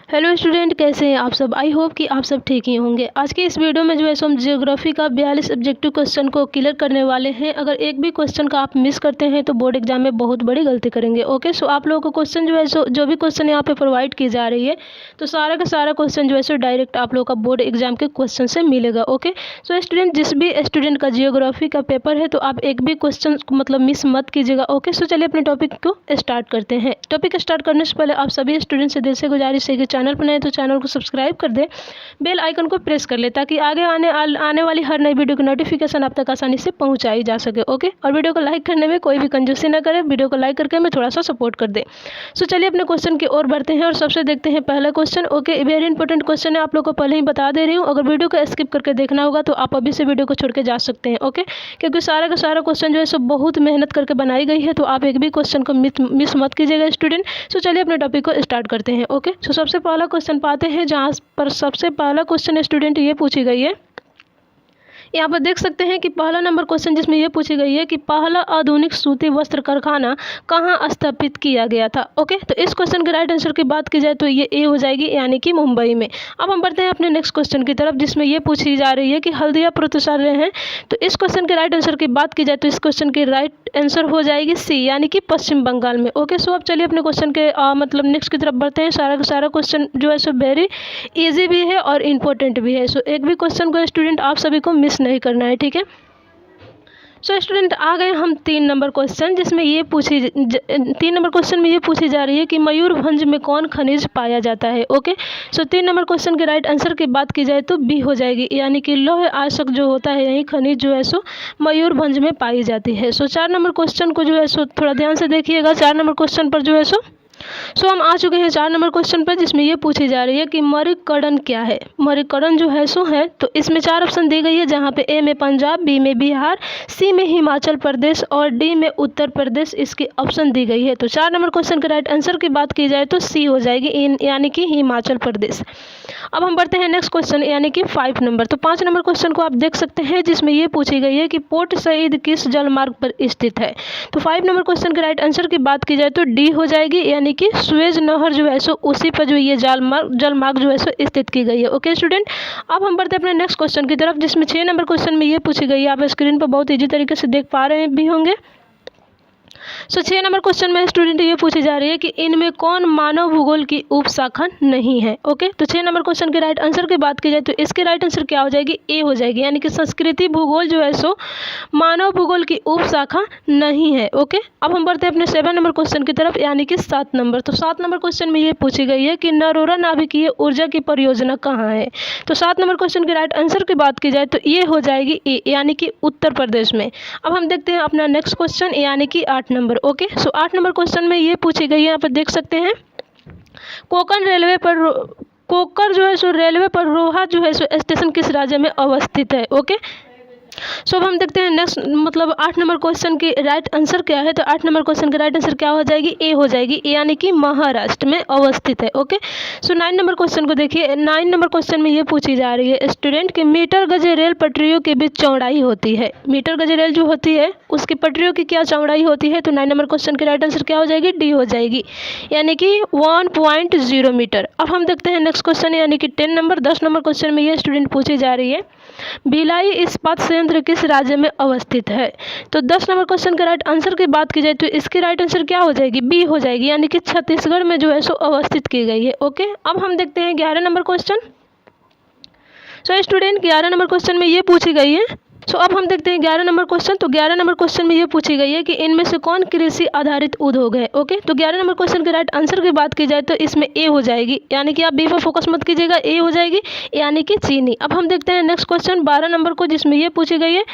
Hello student, कैसे हैं आप सब। आई होप कि आप सब ठीक ही होंगे। आज के इस वीडियो में जो है सो हम ज्योग्राफी का 42 ऑब्जेक्टिव क्वेश्चन को क्लियर करने वाले हैं। अगर एक भी क्वेश्चन का आप मिस करते हैं तो बोर्ड एग्जाम में बहुत बड़ी गलती करेंगे। ओके, सो आप लोगों को क्वेश्चन जो है सो जो भी क्वेश्चन यहाँ पे प्रोवाइड की जा रही है तो सारा का सारा क्वेश्चन जो है सो डायरेक्ट आप लोगों का बोर्ड एग्जाम के क्वेश्चन से मिलेगा। ओके, सो स्टूडेंट, जिस भी स्टूडेंट का जियोग्राफी का पेपर है तो आप एक भी क्वेश्चन मतलब मिस मत कीजिएगा। ओके, सो चलिए अपने टॉपिक को स्टार्ट करते हैं। टॉपिक स्टार्ट करने से पहले आप सभी स्टूडेंट से दिल से गुजारिश है कि चैनल पर नए तो चैनल को सब्सक्राइब कर दे, बेल आइकन को प्रेस कर ले ताकि आगे आने वाली हर नई वीडियो की नोटिफिकेशन आप तक आसानी से पहुंचाई जा सके। ओके, और वीडियो को लाइक करने में कोई भी कंजूसी ना करे, वीडियो को लाइक करके हमें थोड़ा सा सपोर्ट कर दे। सो चलिए अपने क्वेश्चन की ओर बढ़ते हैं और सबसे देखते हैं पहला question. Okay, very important question है, आप लोग को पहले ही बता दे रही हूँ। अगर वीडियो को स्किप करके देखना होगा तो आप अभी से वीडियो को छोड़ के जा सकते हैं। ओके, क्योंकि सारा का सारा क्वेश्चन जो है सब बहुत मेहनत करके बनाई गई है, तो आप एक भी क्वेश्चन को मिस मत कीजिएगा स्टूडेंट। सो चलिए अपने टॉपिक को स्टार्ट करते हैं। ओके, सो सबसे पहला क्वेश्चन पाते हैं, जहाँ पर सबसे पहला क्वेश्चन स्टूडेंट ये पूछी गई है। यहाँ पर देख सकते हैं कि पहला नंबर क्वेश्चन जिसमें ये पूछी गई है कि पहला आधुनिक सूती वस्त्र कारखाना कहाँ स्थापित किया गया था। ओके, तो इस क्वेश्चन के राइट आंसर की बात की जाए तो ये ए हो जाएगी, यानी कि मुंबई में। अब हम बढ़ते हैं अपने नेक्स्ट क्वेश्चन की तरफ, जिसमें ये पूछी जा रही है कि हल्दिया प्रौद्योगिकी है। तो इस क्वेश्चन के राइट आंसर की बात की जाए तो इस क्वेश्चन की राइट आंसर हो जाएगी सी, यानी कि पश्चिम बंगाल में। ओके, सो अब चलिए अपने क्वेश्चन के मतलब नेक्स्ट की तरफ बढ़ते हैं। सारा का सारा क्वेश्चन जो है सो वेरी ईजी भी है और इम्पोर्टेंट भी है। सो एक भी क्वेश्चन को स्टूडेंट आप सभी को मिस नहीं करना है, ठीक है। सो स्टूडेंट, आ गए हम 3 नंबर क्वेश्चन, जिसमें ये 3 नंबर क्वेश्चन में ये पूछी जा रही है कि मयूरभंज में कौन खनिज पाया जाता है। ओके, सो 3 नंबर क्वेश्चन के राइट आंसर की बात की जाए तो बी हो जाएगी, यानी कि लौह आयस्क जो होता है यही खनिज जो है सो मयूरभंज में पाई जाती है। सो 4 नंबर क्वेश्चन को जो है सो थोड़ा ध्यान से देखिएगा। 4 नंबर क्वेश्चन पर जो है सो हम आ चुके हैं 4 नंबर क्वेश्चन पर, जिसमें ये पूछी जा रही है कि मरीकरण क्या है। मरीकरण जो है सो है, तो इसमें 4 ऑप्शन दी गई है, जहाँ पे ए में पंजाब, बी में बिहार, सी में हिमाचल प्रदेश और डी में उत्तर प्रदेश इसकी ऑप्शन दी गई है। तो 4 नंबर क्वेश्चन के राइट आंसर की बात की जाए तो सी हो जाएगी, यानी कि हिमाचल प्रदेश। अब हम बढ़ते हैं नेक्स्ट क्वेश्चन, यानी कि 5 नंबर। तो 5 नंबर क्वेश्चन को आप देख सकते हैं, जिसमें ये पूछी गई है कि पोर्ट सईद किस जलमार्ग पर स्थित है। तो 5 नंबर क्वेश्चन के राइट आंसर की बात की जाए तो डी हो जाएगी, यानी कि सुएज नहर जो है सो उसी पर जो ये जलमार्ग जो है सो स्थित की गई है। ओके स्टूडेंट, अब हम बढ़ते हैं अपने नेक्स्ट क्वेश्चन की तरफ, जिसमें 6 नंबर क्वेश्चन में ये पूछी गई है। आप स्क्रीन पर बहुत ईजी तरीके से देख पा रहे भी होंगे। सो 6 नंबर क्वेश्चन में स्टूडेंट ये पूछी जा रही है कि इनमें कौन मानव भूगोल की उपशाखा नहीं है। ओके, तो 6 नंबर क्वेश्चन के राइट आंसर की बात की जाए तो इसके राइट आंसर क्या हो जाएगी, ए हो जाएगी, यानी कि संस्कृति भूगोल जो है सो मानव भूगोल की उपशाखा नहीं है। ओके, अब हम बढ़ते हैं अपने 7 नंबर क्वेश्चन की तरफ, यानी कि 7 नंबर। तो 7 नंबर क्वेश्चन में ये पूछी गई है कि नरोरा नाभिकीय ऊर्जा की परियोजना कहाँ है। तो 7 नंबर क्वेश्चन के राइट आंसर की बात की जाए तो ये हो जाएगी ए, यानी कि उत्तर प्रदेश में। अब हम देखते हैं अपना नेक्स्ट क्वेश्चन, यानी कि 8 नंबर। ओके, सो 8 नंबर क्वेश्चन में ये पूछी गई है, यहाँ पर देख सकते हैं, कोकर जो है सो रेलवे पर रोहा जो है सो स्टेशन किस राज्य में अवस्थित है। ओके, सो अब हम देखते हैं नेक्स्ट मतलब 8 नंबर क्वेश्चन की राइट आंसर क्या है। तो 8 नंबर क्वेश्चन की राइट आंसर क्या हो जाएगी, ए हो जाएगी, यानी कि महाराष्ट्र में अवस्थित है। ओके, सो 9 नंबर क्वेश्चन को देखिए। 9 नंबर क्वेश्चन में ये पूछी जा रही है स्टूडेंट कि मीटर गज रेल पटरियों के बीच चौड़ाई होती है। मीटर गज रेल जो होती है उसकी पटरियों की क्या चौड़ाई होती है। तो 9 नंबर क्वेश्चन की राइट आंसर क्या हो जाएगी, डी हो जाएगी, यानी कि 1.0 मीटर। अब हम देखते हैं नेक्स्ट क्वेश्चन, यानी कि 10 नंबर। 10 नंबर क्वेश्चन में ये स्टूडेंट पूछी जा रही है भिलाई इस्पात संयंत्र किस राज्य में अवस्थित है। तो 10 नंबर क्वेश्चन के राइट आंसर की बात की जाए तो इसकी राइट आंसर क्या हो जाएगी, बी हो जाएगी, यानी कि छत्तीसगढ़ में जो है सो अवस्थित की गई है। ओके, अब हम देखते हैं 11 number question. So student 11 number question में ये पूछी गई है। सो अब हम देखते हैं 11 नंबर क्वेश्चन। तो 11 नंबर क्वेश्चन में ये पूछी गई है कि इनमें से कौन कृषि आधारित उद्योग है। ओके, तो 11 नंबर क्वेश्चन के राइट आंसर की बात की जाए तो इसमें ए हो जाएगी, यानी कि आप बी पर फोकस मत कीजिएगा, ए हो जाएगी, यानी कि चीनी। अब हम देखते हैं नेक्स्ट क्वेश्चन 12 नंबर को, जिसमें ये पूछी गई है,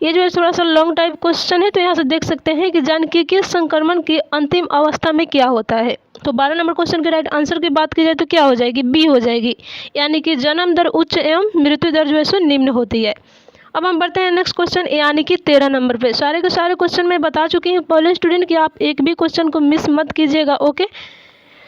ये जो है थोड़ा सा लॉन्ग टाइप क्वेश्चन है। तो यहाँ से देख सकते हैं कि जानकीय संक्रमण की अंतिम अवस्था में क्या होता है। तो 12 नंबर क्वेश्चन के राइट आंसर की बात की जाए तो क्या हो जाएगी, बी हो जाएगी, यानी कि जन्म दर उच्च एवं मृत्यु दर जो है सो निम्न होती है। अब हम बढ़ते हैं नेक्स्ट क्वेश्चन, यानी कि 13 नंबर पे। सारे के सारे क्वेश्चन मैं बता चुकी हूँ पहले स्टूडेंट कि आप एक भी क्वेश्चन को मिस मत कीजिएगा। ओके,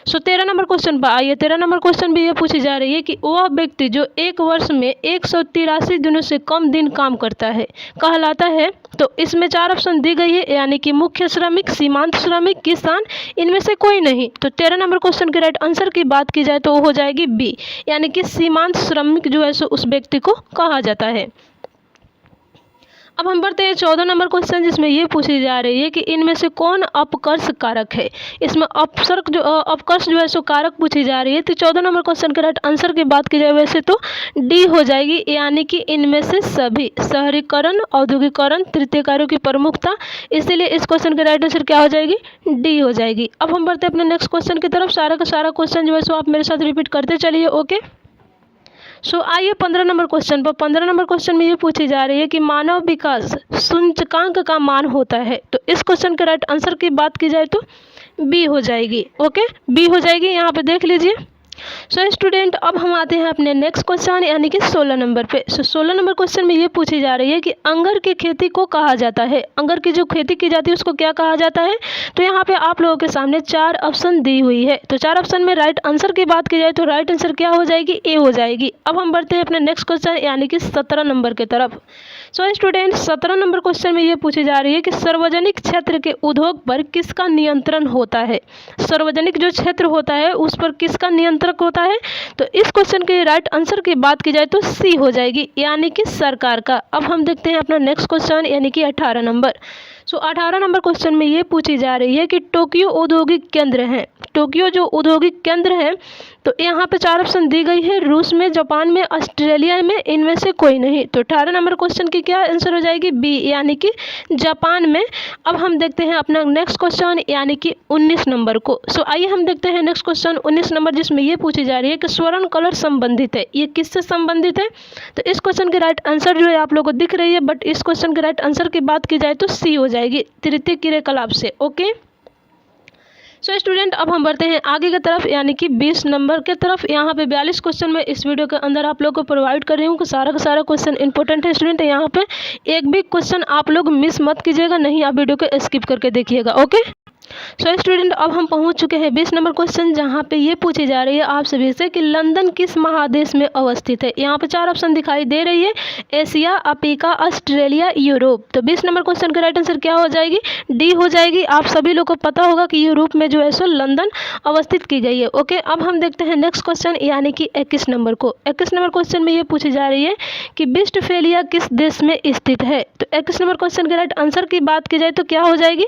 सो 13 नंबर क्वेश्चन पर आइए। 13 नंबर क्वेश्चन भी ये पूछी जा रही है कि वह व्यक्ति जो एक वर्ष में 183 दिनों से कम दिन काम करता है कहलाता है तो इसमें 4 ऑप्शन दी गई है, यानी कि मुख्य श्रमिक, सीमांत श्रमिक, किसान, इनमें से कोई नहीं। तो 13 नंबर क्वेश्चन के राइट आंसर की बात की जाए तो वो हो जाएगी बी, यानी कि सीमांत श्रमिक जो है सो उस व्यक्ति को कहा जाता है। अब हम बढ़ते हैं 14 नंबर क्वेश्चन, जिसमें ये पूछी जा रही है कि इनमें से कौन अपकर्ष कारक है। इसमें अपकर्ष जो है सो कारक पूछी जा रही है। तो 14 नंबर क्वेश्चन के राइट आंसर की बात की जाए वैसे तो डी हो जाएगी, यानी कि इनमें से सभी, शहरीकरण, औद्योगिकरण, तृतीय कार्यों की प्रमुखता, इसीलिए इस क्वेश्चन के राइट आंसर क्या हो जाएगी, डी हो जाएगी। अब हम बढ़ते हैं अपने नेक्स्ट क्वेश्चन की तरफ। सारा का सारा क्वेश्चन जो है सो आप मेरे साथ रिपीट करते चलिए, ओके। सो आइए 15 नंबर क्वेश्चन पर। 15 नंबर क्वेश्चन में ये पूछी जा रही है कि मानव विकास सूचकांक का मान होता है। तो इस क्वेश्चन के राइट आंसर की बात की जाए तो बी हो जाएगी, ओके, बी हो जाएगी, यहाँ पे देख लीजिए। सो स्टूडेंट, अब हम आते हैं अपने नेक्स्ट क्वेश्चन, यानी कि 16 नंबर पे। 16 नंबर क्वेश्चन में ये पूछी जा रही है कि अंगर की खेती को कहा जाता है, अंगर की जो खेती की जाती है उसको क्या कहा जाता है। तो यहाँ पे आप लोगों के सामने 4 ऑप्शन दी हुई है। तो 4 ऑप्शन में राइट आंसर की बात की जाए तो राइट आंसर क्या हो जाएगी, ए हो जाएगी। अब हम बढ़ते हैं अपने नेक्स्ट क्वेश्चन, यानी कि 17 नंबर की तरफ। सो स्टूडेंट, 17 नंबर क्वेश्चन में ये पूछी जा रही है कि सार्वजनिक क्षेत्र के उद्योग पर किसका नियंत्रण होता है। सार्वजनिक जो क्षेत्र होता है उस पर किसका नियंत्रक होता है। तो इस क्वेश्चन के राइट आंसर की बात की जाए तो सी हो जाएगी, यानी कि सरकार का। अब हम देखते हैं अपना नेक्स्ट क्वेश्चन, यानी कि 18 नंबर। सो 18 नंबर क्वेश्चन में ये पूछी जा रही है कि टोक्यो औद्योगिक केंद्र है, टोक्यो जो औद्योगिक केंद्र है, तो यहाँ पे 4 ऑप्शन दी गई है, रूस में, जापान में, ऑस्ट्रेलिया में, इनमें से कोई नहीं। तो 18 नंबर क्वेश्चन की क्या आंसर हो जाएगी, बी, यानी कि जापान में। अब हम देखते हैं अपना नेक्स्ट क्वेश्चन, यानी कि 19 नंबर को। सो आइए हम देखते हैं नेक्स्ट क्वेश्चन 19 नंबर, जिसमें ये पूछी जा रही है कि स्वर्ण कलर संबंधित है, ये किससे संबंधित है। तो इस क्वेश्चन की राइट आंसर जो है आप लोगों को दिख रही है, बट इस क्वेश्चन के राइट आंसर की बात की जाए तो सी हो जाएगी, तृतीय क्रियाकलाप से, ओके। सो स्टूडेंट, अब हम बढ़ते हैं आगे की तरफ, यानी कि 20 नंबर के तरफ। यहाँ पे 42 क्वेश्चन में इस वीडियो के अंदर आप लोगों को प्रोवाइड कर रही हूँ कि सारा का सारा क्वेश्चन इंपॉर्टेंट है स्टूडेंट। यहाँ पे एक भी क्वेश्चन आप लोग मिस मत कीजिएगा, नहीं आप वीडियो को स्किप करके देखिएगा, ओके। सो स्टूडेंट, अब हम पहुंच चुके हैं 20 नंबर क्वेश्चन, जहां पे ये पूछी जा रही है आप सभी से कि लंदन किस महादेश में अवस्थित है। यहाँ पे 4 ऑप्शन दिखाई दे रही है, एशिया, अफ्रीका, ऑस्ट्रेलिया, यूरोप। तो 20 नंबर क्वेश्चन का राइट आंसर क्या हो जाएगी, डी हो जाएगी। आप सभी लोग को पता होगा कि यूरोप में जो है सो लंदन अवस्थित की गई है, ओके। अब हम देखते हैं नेक्स्ट क्वेश्चन, यानी कि 21 नंबर को। 21 नंबर क्वेश्चन में ये पूछी जा रही है कि वेस्टफेलिया किस देश में स्थित है। तो 21 नंबर क्वेश्चन के राइट आंसर की बात की जाए तो क्या हो जाएगी।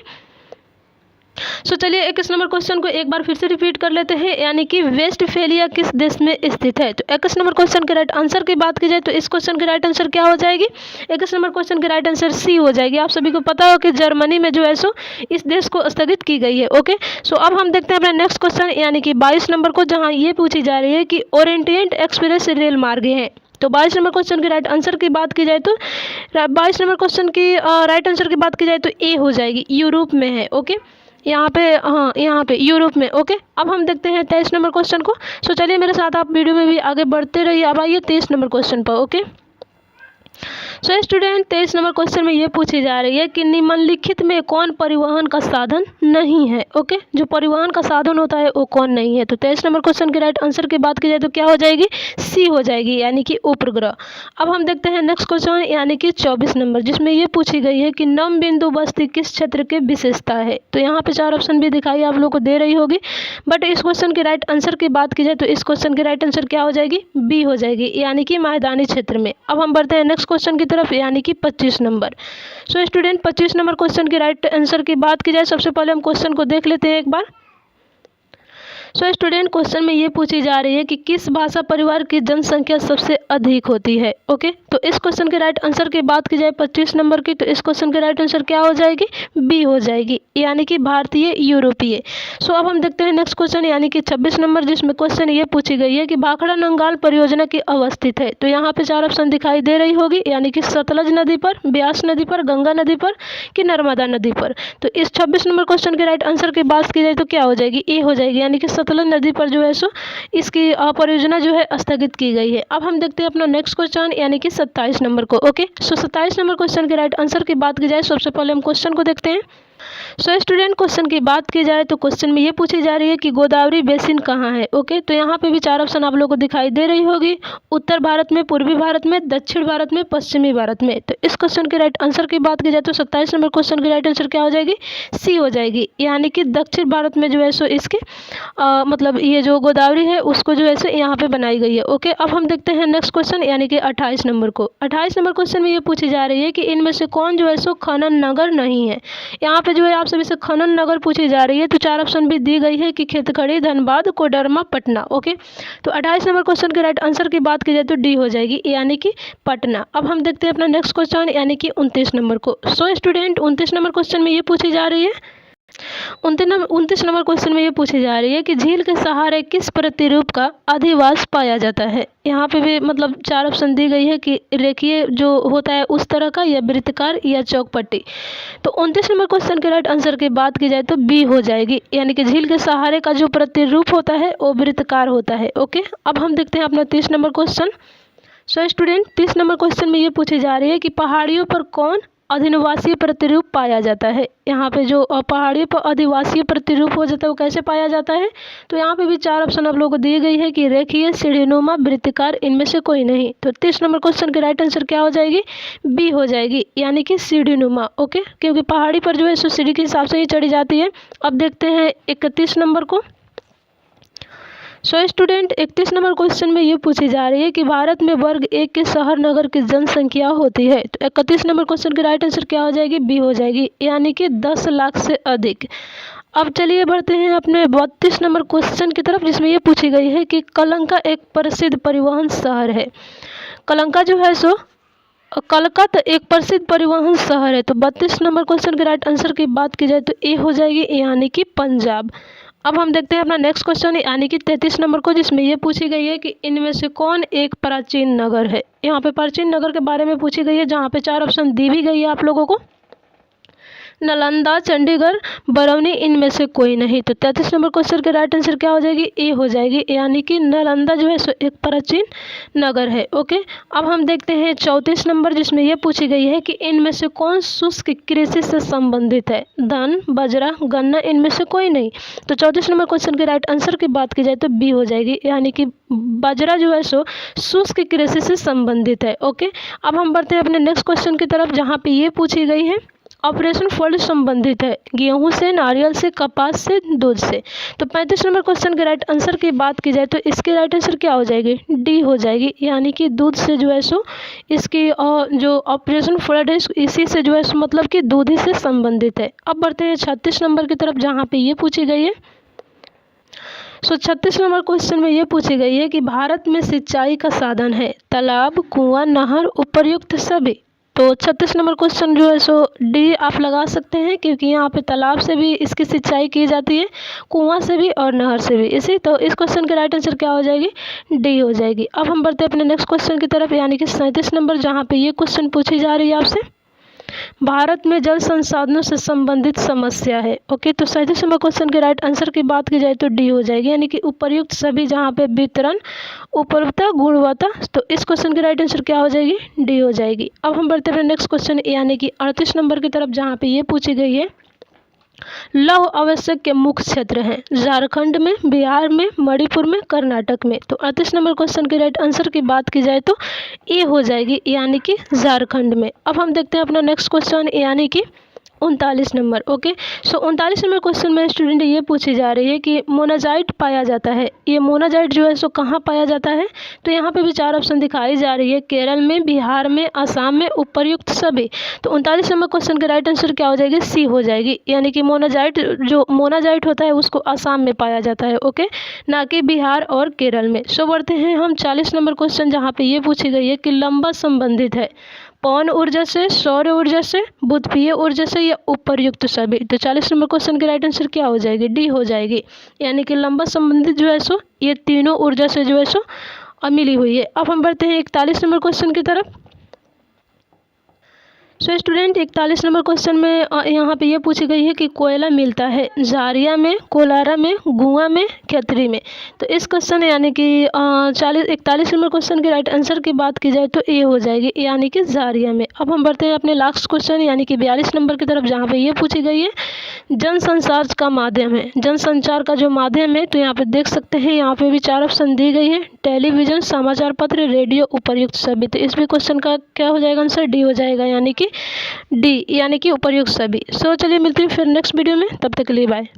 सो चलिए 21 नंबर क्वेश्चन को एक बार फिर से रिपीट कर लेते हैं, यानी कि वेस्टफेलिया किस देश में स्थित है। तो 21 नंबर क्वेश्चन के राइट आंसर की बात की जाए तो इस क्वेश्चन के राइट आंसर क्या हो जाएगी, 21 नंबर क्वेश्चन के राइट आंसर सी हो जाएगी। आप सभी को पता हो कि जर्मनी में जो है सो इस देश को स्थगित की गई है, ओके। सो अब हम देखते हैं अपना नेक्स्ट क्वेश्चन, यानी कि 22 नंबर को, जहाँ ये पूछी जा रही है कि ओरिएंट एक्सप्रेस रेल मार्ग है। तो 22 नंबर क्वेश्चन के राइट आंसर की बात की जाए तो 22 नंबर क्वेश्चन की राइट आंसर की बात की जाए तो ए हो जाएगी, यूरोप में है, ओके। यहाँ पे, हाँ यहाँ पे यूरोप में, ओके। अब हम देखते हैं 23 नंबर क्वेश्चन को। सो चलिए मेरे साथ आप वीडियो में भी आगे बढ़ते रहिए। अब आइए 23 नंबर क्वेश्चन पर, okay. So student, 23 number question में ये पूछी जा रही है कि निम्नलिखित में कौन परिवहन का साधन नहीं है, ओके। जो परिवहन का साधन होता है वो कौन नहीं है। तो 23 नंबर क्वेश्चन के राइट आंसर की बात की जाए तो क्या हो जाएगी, सी हो जाएगी, यानी कि उपग्रह। अब हम देखते हैं नेक्स्ट क्वेश्चन, यानी कि 24 नंबर, जिसमें ये पूछी गई है कि नम बिंदु बस्ती किस क्षेत्र की विशेषता है। तो यहाँ पे 4 ऑप्शन भी दिखाई आप लोग को दे रही होगी, बट इस क्वेश्चन के राइट आंसर की बात की जाए तो इस क्वेश्चन की राइट आंसर क्या हो जाएगी, बी हो जाएगी, यानी कि मैदानी क्षेत्र में। अब हम बढ़ते हैं नेक्स्ट क्वेश्चन की तरफ, यानी कि 25 number. So student, 25 number question के राइट आंसर की बात की जाए, सबसे पहले हम क्वेश्चन को देख लेते हैं एक बार। सो स्टूडेंट, क्वेश्चन में ये पूछी जा रही है कि किस भाषा परिवार की जनसंख्या सबसे अधिक होती है, ओके। तो इस क्वेश्चन के राइट आंसर की बात की जाए 25 नंबर की, तो इस क्वेश्चन के राइट आंसर क्या हो जाएगी, बी हो जाएगी, यानी कि भारतीय यूरोपीय। सो अब हम देखते हैं नेक्स्ट क्वेश्चन, यानी कि 26 नंबर, जिसमें क्वेश्चन ये पूछी गई है कि भाखड़ा नंगाल परियोजना की अवस्थित है। तो यहाँ पे 4 ऑप्शन दिखाई दे रही होगी, यानी कि सतलज नदी पर, ब्यास नदी पर, गंगा नदी पर, कि नर्मदा नदी पर। तो इस 26 नंबर क्वेश्चन के राइट आंसर की बात की जाए तो क्या हो जाएगी, ए हो जाएगी, यानी कि सतलज नदी पर जो है सो इसकी परियोजना जो है स्थगित की गई है। अब हम देखते हैं अपना नेक्स्ट क्वेश्चन, यानी कि 27 नंबर को, ओके। सो 27 नंबर क्वेश्चन के राइट आंसर की बात की जाए, सबसे पहले हम क्वेश्चन को देखते हैं। सो स्टूडेंट, क्वेश्चन की बात की जाए तो क्वेश्चन में ये पूछी जा रही है कि गोदावरी बेसिन कहाँ है। ओके, तो यहाँ पे भी 4 ऑप्शन आप लोगों को दिखाई दे रही होगी। उत्तर भारत में, पूर्वी भारत में, दक्षिण भारत में, पश्चिमी भारत में। तो इस क्वेश्चन के राइट आंसर की बात की जाए तो 27 नंबर क्वेश्चन की राइट आंसर क्या हो जाएगी, सी हो जाएगी। यानी कि दक्षिण भारत में जो है सो इसके मतलब ये जो गोदावरी है उसको जो है सो यहाँ पे बनाई गई है। ओके, अब हम देखते हैं नेक्स्ट क्वेश्चन यानी कि 28 नंबर को। 28 नंबर क्वेश्चन में ये पूछी जा रही है कि इनमें से कौन जो है सो खनन नगर नहीं है। यहाँ पे जो है आप सभी से खनन नगर पूछी जा रही है। तो 4 ऑप्शन भी दी गई है कि खेतखड़ी, धनबाद, कोडरमा, पटना। ओके, तो 28 नंबर क्वेश्चन के राइट आंसर की बात की जाए तो डी हो जाएगी यानी कि पटना। अब हम देखते हैं अपना नेक्स्ट क्वेश्चन यानी कि 29 नंबर को। सो स्टूडेंट, 29 नंबर क्वेश्चन में ये पूछी जा रही है 29 नंबर क्वेश्चन में ये पूछी जा रही है कि झील के सहारे किस प्रतिरूप का अधिवास पाया जाता है। यहाँ पे भी मतलब 4 ऑप्शन दी गई है कि रेखीय जो होता है उस तरह का, या वृत्ताकार, या चौकपट्टी। तो 29 नंबर क्वेश्चन के राइट आंसर की बात की जाए तो बी हो जाएगी यानी कि झील के सहारे का जो प्रतिरूप होता है वो वृत्ताकार होता है। ओके, अब हम देखते हैं अपना 30 number question. So student, 30 number question में ये पूछी जा रही है कि पहाड़ियों पर कौन अधिवासीय प्रतिरूप पाया जाता है। यहाँ पे जो पहाड़ियों पर अधिवासीय प्रतिरूप हो जाता है वो कैसे पाया जाता है। तो यहाँ पे भी 4 ऑप्शन आप लोगों को दी गई है कि रेखीय, सीढ़ीनुमा, वृत्ताकार, इनमें से कोई नहीं। तो 30 नंबर क्वेश्चन की राइट आंसर क्या हो जाएगी, बी हो जाएगी यानी कि सीढ़ीनुमा। ओके, क्योंकि पहाड़ी पर जो है सो सीढ़ी के हिसाब से ही चढ़ी जाती है। अब देखते हैं 31 नंबर को। सो स्टूडेंट, 31 नंबर क्वेश्चन में ये पूछी जा रही है कि भारत में वर्ग 1 के शहर नगर की जनसंख्या होती है। तो 31 नंबर क्वेश्चन की राइट आंसर क्या हो जाएगी, बी हो जाएगी यानी कि 10 लाख से अधिक। अब चलिए बढ़ते हैं अपने 32 नंबर क्वेश्चन की तरफ, जिसमें ये पूछी गई है कि कलंका एक प्रसिद्ध परिवहन शहर है। कलंका जो है सो कलकत्ता एक प्रसिद्ध परिवहन शहर है। तो 32 नंबर क्वेश्चन के राइट आंसर की बात की जाए तो ए हो जाएगी यानी कि पंजाब। अब हम देखते हैं अपना नेक्स्ट क्वेश्चन यानी कि 33 नंबर को, जिसमें ये पूछी गई है कि इनमें से कौन एक प्राचीन नगर है। यहाँ पे प्राचीन नगर के बारे में पूछी गई है, जहाँ पे 4 ऑप्शन दी भी गई है आप लोगों को। नालंदा, चंडीगढ़, बरौनी, इनमें से कोई नहीं। तो 33 नंबर क्वेश्चन के राइट आंसर क्या हो जाएगी, ए हो जाएगी यानी कि नालंदा जो है सो एक प्राचीन नगर है। ओके, अब हम देखते हैं 34 नंबर, जिसमें यह पूछी गई है कि इनमें से कौन शुष्क कृषि से संबंधित है। धान, बाजरा, गन्ना, इनमें से कोई नहीं। तो 34 नंबर क्वेश्चन के राइट आंसर की बात की जाए तो बी हो जाएगी यानी कि बाजरा जो है सो शुष्क कृषि से संबंधित है। ओके, अब हम बढ़ते हैं अपने नेक्स्ट क्वेश्चन की तरफ, जहाँ पे ये पूछी गई है ऑपरेशन फोल्ड संबंधित है गेहूं से, नारियल से, कपास से, दूध से। तो 35 नंबर क्वेश्चन के राइट आंसर की बात की जाए तो इसकी राइट आंसर क्या हो जाएगी, डी हो जाएगी यानी कि दूध से जो है सो इसकी जो ऑपरेशन फोल्ड है इसी से जो है सो मतलब कि दूध ही से संबंधित है। अब बढ़ते हैं 36 नंबर की तरफ, जहाँ पे ये पूछी गई है। 36 नंबर क्वेश्चन में ये पूछी गई है कि भारत में सिंचाई का साधन है तालाब, कुआं, नहर, उपर्युक्त सभी। तो 36 नंबर क्वेश्चन जो है सो डी आप लगा सकते हैं, क्योंकि यहाँ पे तालाब से भी इसकी सिंचाई की जाती है, कुआं से भी और नहर से भी इसी। तो इस क्वेश्चन की राइट आंसर क्या हो जाएगी, डी हो जाएगी। अब हम बढ़ते हैं अपने नेक्स्ट क्वेश्चन की तरफ यानी कि 37 नंबर, जहाँ पे ये क्वेश्चन पूछी जा रही है आपसे, भारत में जल संसाधनों से संबंधित समस्या है। ओके, तो 37 नंबर क्वेश्चन के राइट आंसर की बात की जाए तो डी हो जाएगी यानी कि उपर्युक्त सभी, जहाँ पे वितरण, उपलब्धता, गुणवत्ता। तो इस क्वेश्चन की राइट आंसर क्या हो जाएगी, डी हो जाएगी। अब हम बढ़ते हैं नेक्स्ट क्वेश्चन यानी कि 38 नंबर की तरफ, जहाँ पे ये पूछी गई है लौह आवश्यक के मुख्य क्षेत्र हैं झारखंड में, बिहार में, मणिपुर में, कर्नाटक में। तो 38 नंबर क्वेश्चन के राइट आंसर की बात की जाए तो ए हो जाएगी यानी कि झारखंड में। अब हम देखते हैं अपना नेक्स्ट क्वेश्चन यानी कि 39 नंबर। ओके, सो 39 नंबर क्वेश्चन में स्टूडेंट ये पूछी जा रही है कि मोनाजाइट पाया जाता है। ये मोनाजाइट जो है सो कहाँ पाया जाता है। तो यहाँ पे भी 4 ऑप्शन दिखाई जा रही है, केरल में, बिहार में, असम में, उपर्युक्त सभी। तो 39 नंबर क्वेश्चन के राइट आंसर क्या हो जाएगी, सी हो जाएगी यानी कि मोनाजाइट होता है उसको असम में पाया जाता है। ओके, ना कि बिहार और केरल में। सो बढ़ते हैं हम 40 नंबर क्वेश्चन, जहाँ पे ये पूछी गई है कि लंबा संबंधित है पवन ऊर्जा से, सौर ऊर्जा से, बुद्धिय ऊर्जा से, या उपर्युक्त सभी। तो 40 नंबर क्वेश्चन की राइट आंसर क्या हो जाएगी, डी हो जाएगी यानी कि लंबा संबंधित जो है सो ये तीनों ऊर्जा से जो है सो मिली हुई है। अब हम बढ़ते हैं 41 नंबर क्वेश्चन की तरफ। सो स्टूडेंट 41 नंबर क्वेश्चन में यहाँ पे ये पूछी गई है कि कोयला मिलता है जारिया में, कोलारा में, गुआ में, खतरी में। तो इस क्वेश्चन यानी कि 41 नंबर क्वेश्चन के राइट आंसर की बात की जाए तो ये हो जाएगी यानी कि जारिया में। अब हम बढ़ते हैं अपने लास्ट क्वेश्चन यानी कि 42 नंबर की तरफ, जहाँ पे ये पूछी गई है जनसंचार का माध्यम है, जनसंचार का जो माध्यम है। तो यहाँ पे देख सकते हैं यहाँ पे भी 4 ऑप्शन दी गई है, टेलीविजन, समाचार पत्र, रेडियो, उपर्युक्त सभी। तो इस भी क्वेश्चन का क्या हो जाएगा आंसर, डी हो जाएगा यानी कि डी यानी कि उपर्युक्त सभी। सो चलिए मिलते हैं फिर नेक्स्ट वीडियो में, तब तक के लिए बाय।